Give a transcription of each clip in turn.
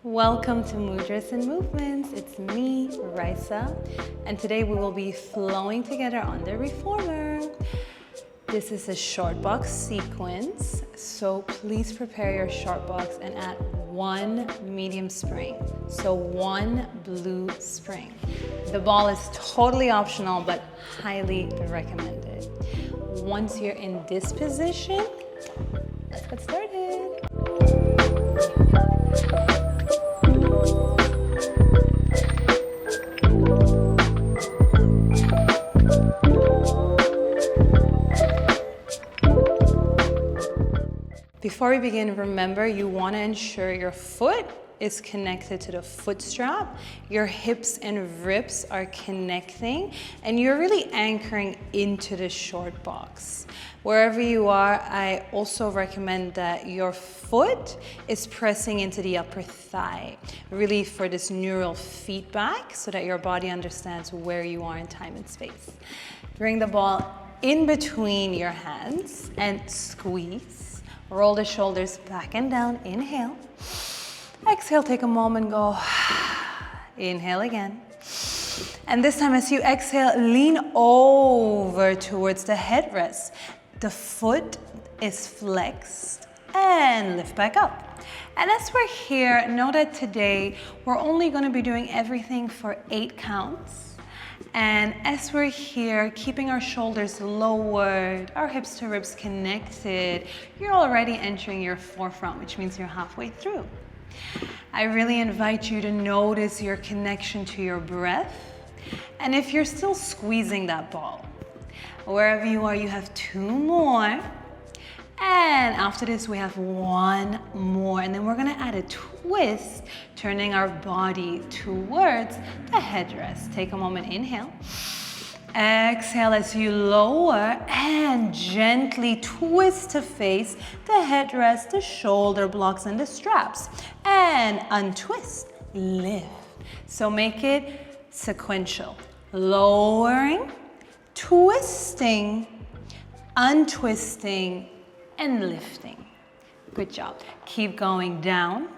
Welcome to Mudras Movements. It's me, Raisa, and today we will be flowing together on the Reformer. This is a short box sequence, so please prepare your short box and add one medium spring, so one blue spring. The ball is totally optional, but highly recommended. Once you're in this position, let's get started. Before we begin, remember you want to ensure your foot is connected to the foot strap, your hips and ribs are connecting, and you're really anchoring into the short box. Wherever you are, I also recommend that your foot is pressing into the upper thigh, really for this neural feedback so that your body understands where you are in time and space. Bring the ball in between your hands and squeeze. Roll the shoulders back and down, inhale. Exhale, take a moment, go. Inhale again. And this time as you exhale, lean over towards the headrest. The foot is flexed and lift back up. And as we're here, know that today we're only going to be doing everything for 8 counts. And as we're here, keeping our shoulders lowered, our hips to ribs connected, you're already entering your forefront, which means you're halfway through. I really invite you to notice your connection to your breath. And if you're still squeezing that ball, wherever you are, you have 2 more. And after this, we have 1 more. And then we're gonna add a twist, turning our body towards the headrest. Take a moment, inhale. Exhale as you lower and gently twist to face the headrest, the shoulder blocks, and the straps. And untwist, lift. So make it sequential. Lowering, twisting, untwisting, and lifting. Good job. Keep going down,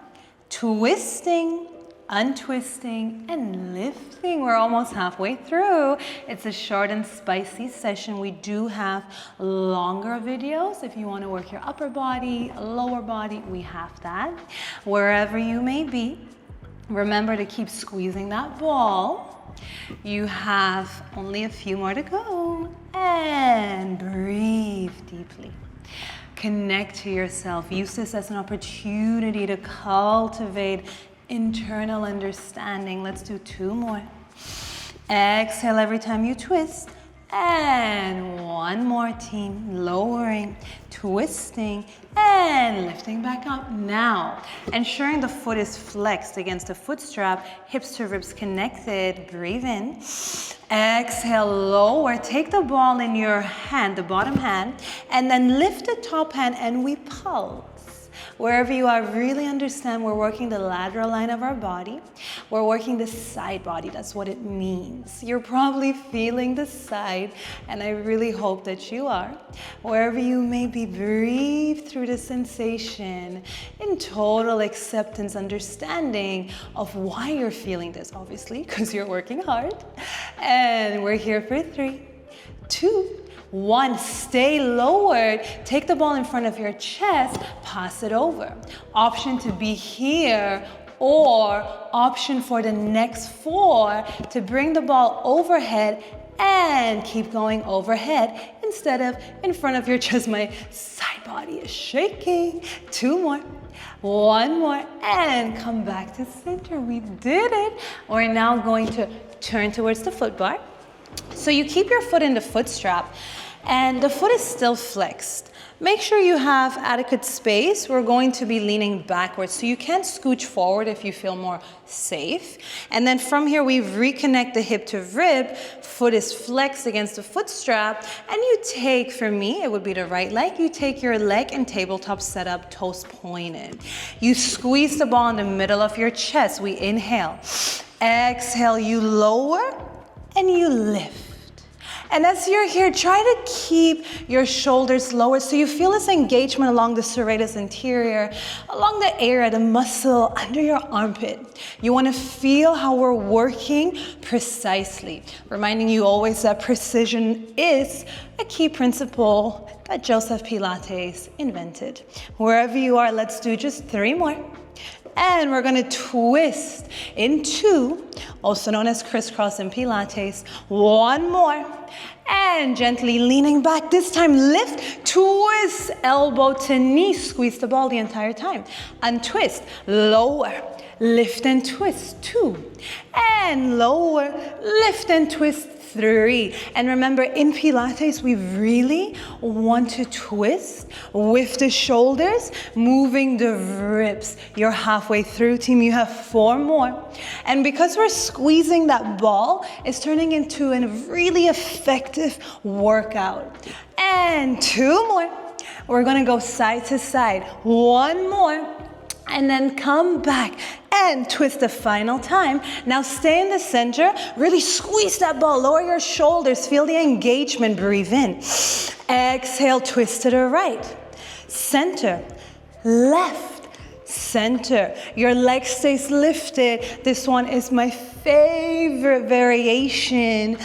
twisting, untwisting, and lifting. We're almost halfway through. It's a short and spicy session. We do have longer videos. If you want to work your upper body, lower body, we have that. Wherever you may be, remember to keep squeezing that ball. You have only a few more to go. And breathe deeply. Connect to yourself. Use this as an opportunity to cultivate internal understanding. Let's do 2 more. Exhale every time you twist. And 1 more, team. Lowering, twisting, and lifting back up. Now, ensuring the foot is flexed against the foot strap, hips to ribs connected. Breathe in. Exhale, lower. Take the ball in your hand, the bottom hand, and then lift the top hand and we pulse. Wherever you are, really understand we're working the lateral line of our body. We're working the side body. That's what it means. You're probably feeling the side, and I really hope that you are. Wherever you may be, breathe through the sensation in total acceptance, understanding of why you're feeling this, obviously, because you're working hard. And we're here for 3, 2, 1, stay lowered. Take the ball in front of your chest, pass it over. Option to be here, or option for the next 4 to bring the ball overhead and keep going overhead instead of in front of your chest. My side body is shaking. 2 more. 1 more, and come back to center. We did it. We're now going to turn towards the foot bar. So you keep your foot in the foot strap and the foot is still flexed. Make sure you have adequate space. We're going to be leaning backwards, so you can scooch forward if you feel more safe. And then from here, we reconnect the hip to rib. Foot is flexed against the foot strap. And you take, for me, it would be the right leg. You take your leg and tabletop setup, toes pointed. You squeeze the ball in the middle of your chest. We inhale. Exhale, you lower and you lift. And as you're here, try to keep your shoulders lower so you feel this engagement along the serratus anterior, along the area, the muscle under your armpit. You want to feel how we're working precisely, reminding you always that precision is a key principle that Joseph Pilates invented. Wherever you are, let's do just 3 more. And we're going to twist in 2, also known as crisscross in Pilates. 1 more. And gently leaning back. This time lift, twist, elbow to knee. Squeeze the ball the entire time. Untwist, lower, lift and twist. 2. And lower, lift and twist. 3. And remember, in Pilates, we really want to twist with the shoulders, moving the ribs. You're halfway through, team. You have 4 more. And because we're squeezing that ball, it's turning into a really effective workout. And 2 more. We're going to go side to side. 1 more. And then come back and twist the final time. Now stay in the center, really squeeze that ball, lower your shoulders, feel the engagement, breathe in. Exhale, twist to the right. Center, left, center. Your leg stays lifted. This one is my favorite variation.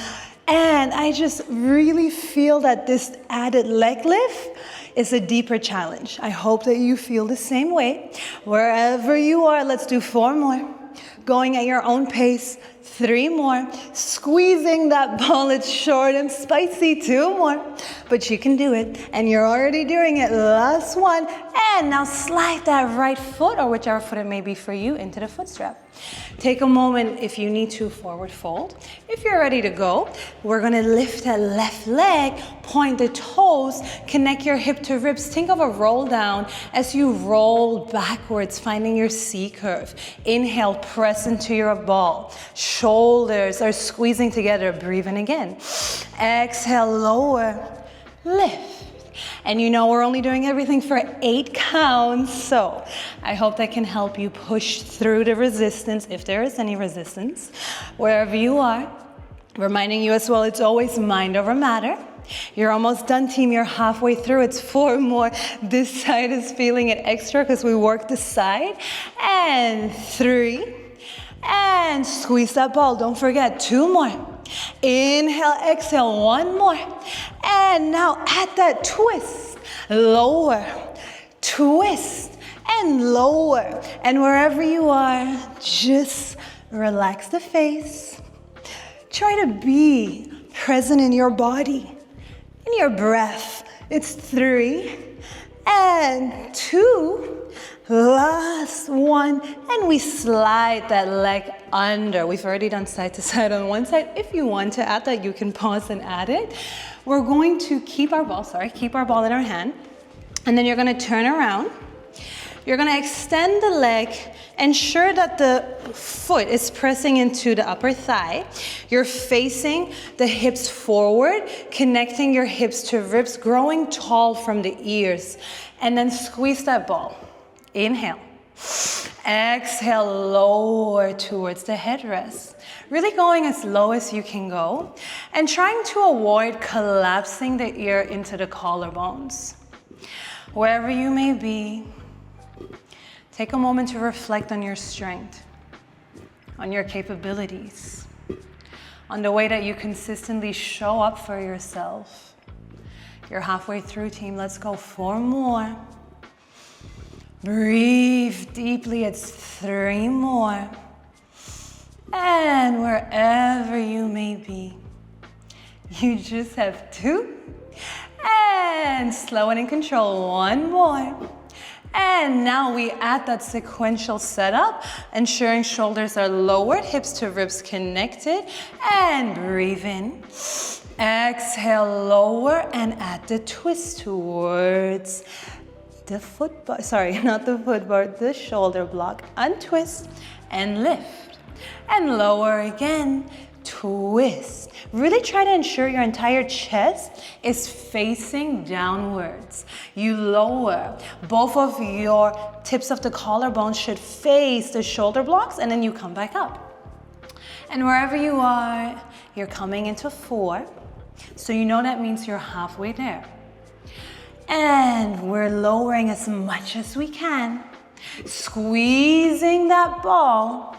And I just really feel that this added leg lift is a deeper challenge. I hope that you feel the same way. Wherever you are, let's do 4 more. Going at your own pace. 3 more. Squeezing that ball. It's short and spicy. 2 more. But you can do it. And you're already doing it. Last one. And now slide that right foot, or whichever foot it may be for you, into the foot strap. Take a moment if you need to forward fold. If you're ready to go, we're going to lift that left leg, point the toes, connect your hip to ribs. Think of a roll down as you roll backwards, finding your C curve. Inhale, press into your ball. Shoulders are squeezing together. Breathe in again. Exhale, lower, lift. And you know we're only doing everything for 8 counts, so I hope that can help you push through the resistance, if there is any resistance, wherever you are. Reminding you as well, it's always mind over matter. You're almost done, team. You're halfway through. It's 4 more. This side is feeling it extra because we worked the side. And 3. And squeeze that ball. Don't forget, 2 more. Inhale, exhale, 1 more. And now add that twist. Lower, twist, and lower. And wherever you are, just relax the face. Try to be present in your body, in your breath. It's 3 and 2. Last 1, and we slide that leg under. We've already done side to side on one side. If you want to add that, you can pause and add it. We're going to keep our ball in our hand, and then you're going to turn around. You're going to extend the leg, ensure that the foot is pressing into the upper thigh. You're facing the hips forward, connecting your hips to ribs, growing tall from the ears, and then squeeze that ball. Inhale. Exhale, lower towards the headrest. Really going as low as you can go and trying to avoid collapsing the ear into the collarbones. Wherever you may be, take a moment to reflect on your strength, on your capabilities, on the way that you consistently show up for yourself. You're halfway through, team. Let's go 4 more. Breathe deeply. It's 3 more. And wherever you may be, you just have 2. And slow and in control. 1 more. And now we add that sequential setup, ensuring shoulders are lowered, hips to ribs connected, and breathe in. Exhale, lower, and add the twist towards the foot bar, not the foot bar, the shoulder block. Untwist and lift. And lower again, twist. Really try to ensure your entire chest is facing downwards. You lower. Both of your tips of the collarbone should face the shoulder blocks, and then you come back up. And wherever you are, you're coming into 4. So you know that means you're halfway there. And we're lowering as much as we can, squeezing that ball,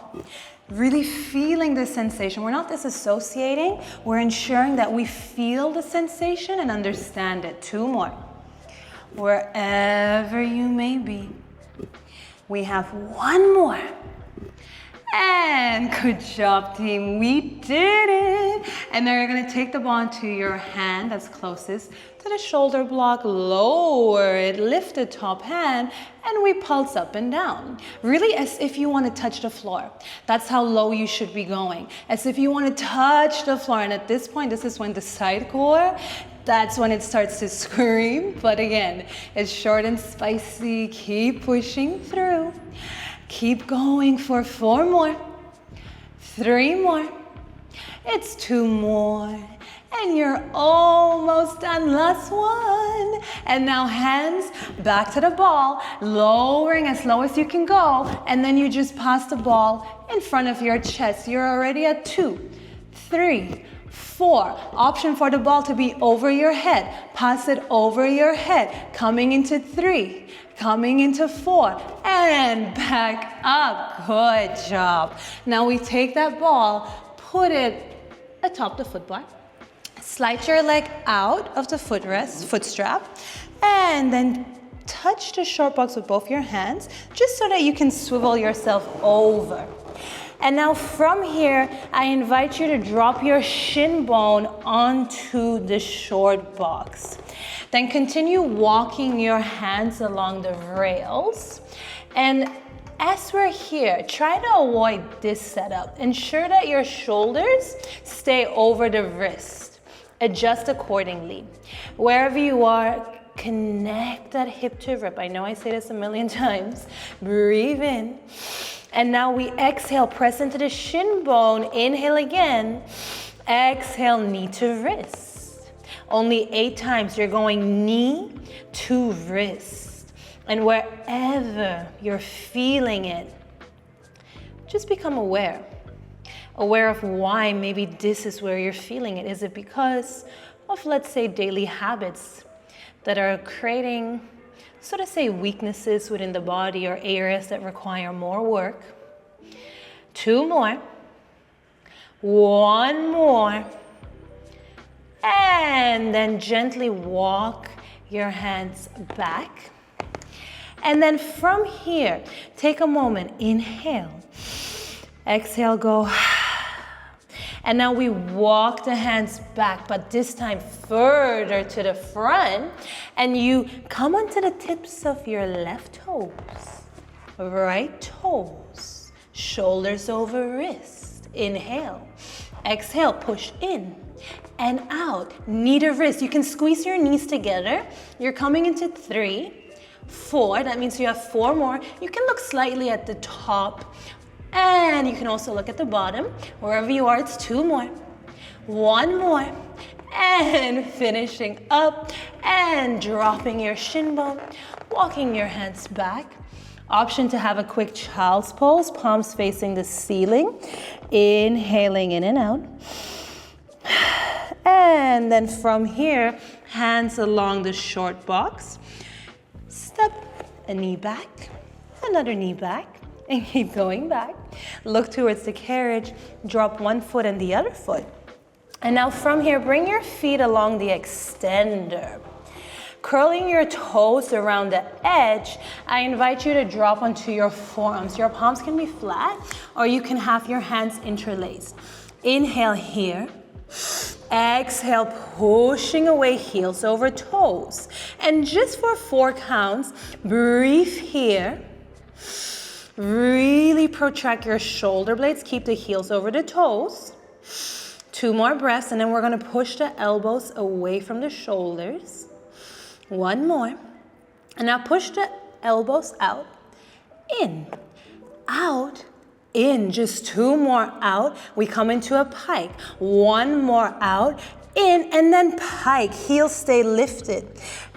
really feeling the sensation. We're not disassociating, we're ensuring that we feel the sensation and understand it. 2 more. Wherever you may be. We have 1 more. And good job, team. We did it. And then you're going to take the ball into your hand that's closest to the shoulder block, lower it, lift the top hand, and we pulse up and down. Really as if you want to touch the floor. That's how low you should be going. As if you want to touch the floor. And at this point, this is when the side core, that's when it starts to scream. But again, it's short and spicy. Keep pushing through. Keep going for 4 more, 3 more, it's 2 more, and you're almost done, last one. And now hands back to the ball, lowering as low as you can go, and then you just pass the ball in front of your chest. You're already at 2, 3, 4. Option for the ball to be over your head. Pass it over your head, coming into 3. Coming into 4 and back up. Good job. Now we take that ball, put it atop the footbar, slide your leg out of the footrest, foot strap, and then touch the short box with both your hands, just so that you can swivel yourself over. And now from here, I invite you to drop your shin bone onto the short box. Then continue walking your hands along the rails. And as we're here, try to avoid this setup. Ensure that your shoulders stay over the wrist. Adjust accordingly. Wherever you are, connect that hip to rib. I know I say this a million times. Breathe in. And now we exhale, press into the shin bone. Inhale again. Exhale, knee to wrist. Only 8 times. You're going knee to wrist. And wherever you're feeling it, just become aware. Aware of why maybe this is where you're feeling it. Is it because of, let's say, daily habits that are creating, so to say, weaknesses within the body or areas that require more work? 2 more. 1 more. And then gently walk your hands back. And then from here, take a moment. Inhale. Exhale, go. And now we walk the hands back, but this time further to the front. And you come onto the tips of your left toes, right toes, shoulders over wrist. Inhale. Exhale, push in and out, knee to wrist. You can squeeze your knees together. You're coming into 3, 4. That means you have 4 more. You can look slightly at the top, and you can also look at the bottom. Wherever you are, it's 2 more. 1 more. And finishing up and dropping your shin bone, walking your hands back. Option to have a quick child's pose, palms facing the ceiling. Inhaling in and out. And then from here, hands along the short box. Step a knee back, another knee back, and keep going back. Look towards the carriage, drop 1 foot and the other foot. And now from here, bring your feet along the extender. Curling your toes around the edge, I invite you to drop onto your forearms. Your palms can be flat, or you can have your hands interlaced. Inhale here. Exhale, pushing away, heels over toes. And just for 4 counts, breathe here. Really protract your shoulder blades. Keep the heels over the toes. 2 more breaths, and then we're going to push the elbows away from the shoulders. 1 more. And now push the elbows out. In. Out. In. Just 2 more out. We come into a pike. 1 more out. In and then pike. Heels stay lifted.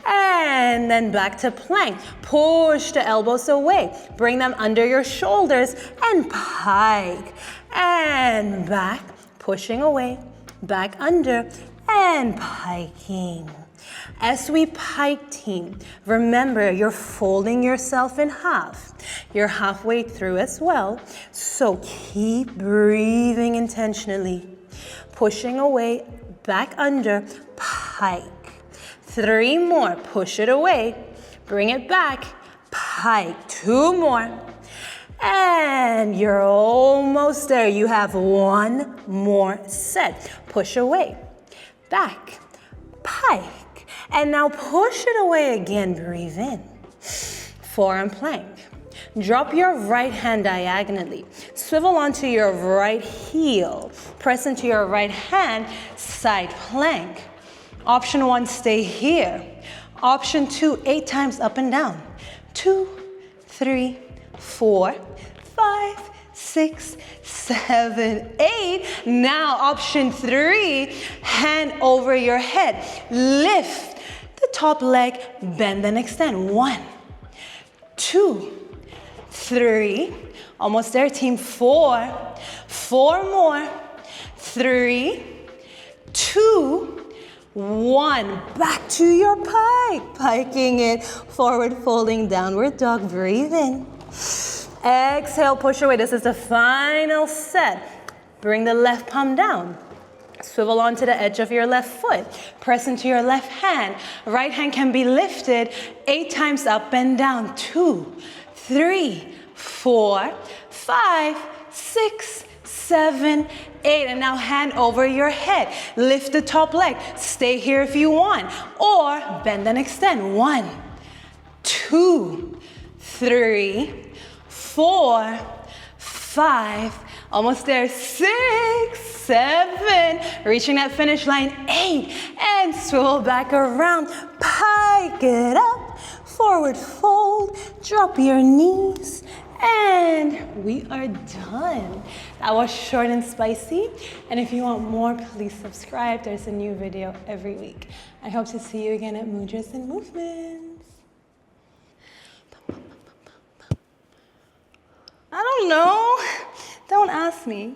And then back to plank. Push the elbows away. Bring them under your shoulders and pike. And back. Pushing away. Back under. and piking. As we pike, team, remember you're folding yourself in half. You're halfway through as well, so keep breathing intentionally. Pushing away, back under, pike. 3 more, push it away, bring it back, pike. 2 more. And you're almost there. You have 1 more set. Push away, back, pike. And now push it away again, breathe in. Forearm plank. Drop your right hand diagonally. Swivel onto your right heel. Press into your right hand, side plank. Option 1, stay here. Option 2, 8 times up and down. 2, 3, 4, 5, 6, 7, 8. Now option 3, hand over your head. Lift the top leg, bend and extend. 1, 2, 3, almost there team. 4, 4 more. 3, 2, 1. Back to your pike. Piking it, forward folding, downward dog. Breathe in. Exhale, push away. This is the final set. Bring the left palm down. Swivel onto the edge of your left foot. Press into your left hand. Right hand can be lifted 8 times up and down. 2, 3, 4, 5, 6, 7, 8. And now hand over your head. Lift the top leg. Stay here if you want. Or bend and extend. 1, 2, 3, 4, 5, almost there. 6, 7, reaching that finish line. 8, and swivel back around. Pike it up, forward fold, drop your knees, and we are done. That was short and spicy, and if you want more, please subscribe. There's a new video every week. I hope to see you again at Mudras Movements. I don't know. Don't ask me.